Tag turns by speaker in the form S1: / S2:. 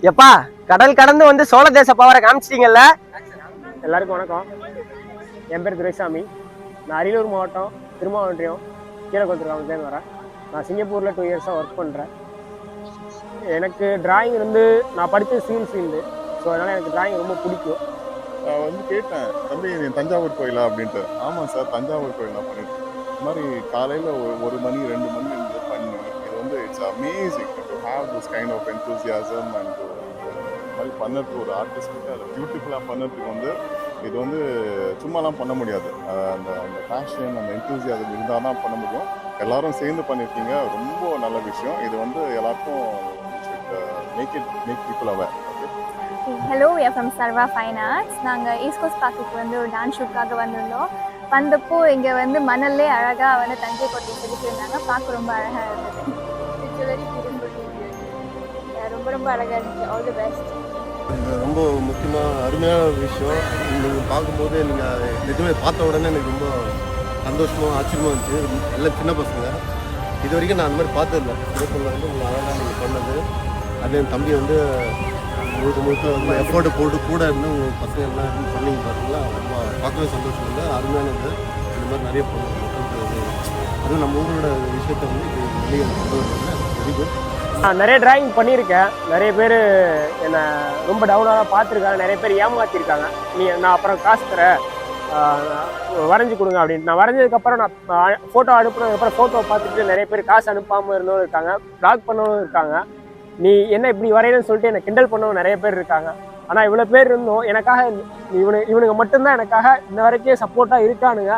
S1: எப்பா கடல் கடந்து வந்து சோழ தேச பவரை காமிச்சிட்டீங்கல்ல.
S2: எல்லாருக்கும் வணக்கம். என் பேர் துரைசாமி. நான் அரியலூர் மாவட்டம் திருமாவன்றியம் கீழக்குளத்தூர் கிராமத்துலேருந்து வரேன். நான் சிங்கப்பூரில் 2 இயர்ஸாக ஒர்க் பண்ணுறேன். எனக்கு டிராயிங் நான் படித்த சிவில் ஃபீல்டு. ஸோ அதனால் எனக்கு டிராயிங் ரொம்ப பிடிக்கும்.
S3: நான் கேட்டேன், தம்பி நீ தஞ்சாவூர் கோயிலா அப்படின்ட்டு. ஆமாம் சார், தஞ்சாவூர் கோயில் நான் பண்ணிட்டு இந்த மாதிரி காலையில் 1 மணி 2 மணி இருந்து பண்ணி இது it's amazing to have this kind of enthusiasm and இந்த மாதிரி பண்ணுறதுக்கு ஒரு ஆர்டிஸ்ட்டுக்கு அதை பியூட்டிஃபுல்லாக பண்ணுறதுக்கு இது சும்மாலாம் பண்ண முடியாது. அந்த அந்த பேஷன் அந்த என்தூசியாசம் இருந்தால் தான் பண்ண முடியும். எல்லாரும் சேர்ந்து பண்ணியிருக்கீங்க, ரொம்ப நல்ல விஷயம். இது எல்லாருக்கும் make people aware.
S4: Hello, we are from Sarva Fine Arts. நாங்கள் ஈஸ்ட் கோஸ்ட் பார்க்குக்கு ஒரு டான்ஸ் ஷூட்காக வந்திருந்தோம். வந்தப்போ இங்கே மணல்லே அழகாக தஞ்சை கோட்டை செதுக்கியிருந்தாங்க. பார்க்க ரொம்ப அழகாக இருந்தது. It's very beautiful. ரொம்ப ரொம்ப அழகாக இருந்துச்சு. All the best.
S5: ரொம்ப முக்கியமாக அருமையான ஒரு விஷயம். நீங்கள் பார்க்கும்போது நீங்கள் நிஜமே பார்த்த உடனே எனக்கு ரொம்ப சந்தோஷமாக ஆச்சரியமாக இருந்துச்சு. எல்லாம் சின்ன பசங்க, இது வரைக்கும் நான் அந்த மாதிரி பார்த்ததில்லை. சிறப்பில் உங்களை அழகாக நீங்கள் பண்ணது. அது என் தம்பி முழுக்க எஃபோர்ட்டு போட்டு கூட இருந்து உங்கள் பசங்க எல்லாம் இருந்து பண்ணீங்க பார்த்தீங்களா, ரொம்ப பார்க்கவே சந்தோஷம் இல்லை. அருமையானது. இந்த மாதிரி நிறைய மக்களுக்கு அதுவும் நம்ம ஊரோட விஷயத்தை இது வெளியே கொண்டு வரல. Very good.
S2: நான் நிறைய டிராயிங் பண்ணியிருக்கேன். நிறைய பேர் என்னை ரொம்ப டவுனாக பார்த்துருக்காங்க. நிறைய பேர் ஏமாற்றிருக்காங்க. நான் அப்புறம் காசு தரேன், வரைஞ்சி கொடுங்க அப்படின்ட்டு. நான் வரைஞ்சதுக்கப்புறம் நான் ஃபோட்டோ அனுப்புனதுக்கப்புறம் ஃபோட்டோவை பார்த்துட்டு நிறைய பேர் காசு அனுப்பாமல் இருந்தவங்க இருக்காங்க, பிளாக் பண்ணவங்க இருக்காங்க. நீ என்ன இப்படி வரையணும்னு சொல்லிட்டு என்னை கிண்டல் பண்ணவங்க நிறைய பேர் இருக்காங்க. ஆனால் இவ்வளோ பேர் இருந்தோம் எனக்காக இவனுங்க மட்டும்தான் எனக்காக இன்ன வரைக்கும் சப்போர்ட்டாக இருக்கானுங்க.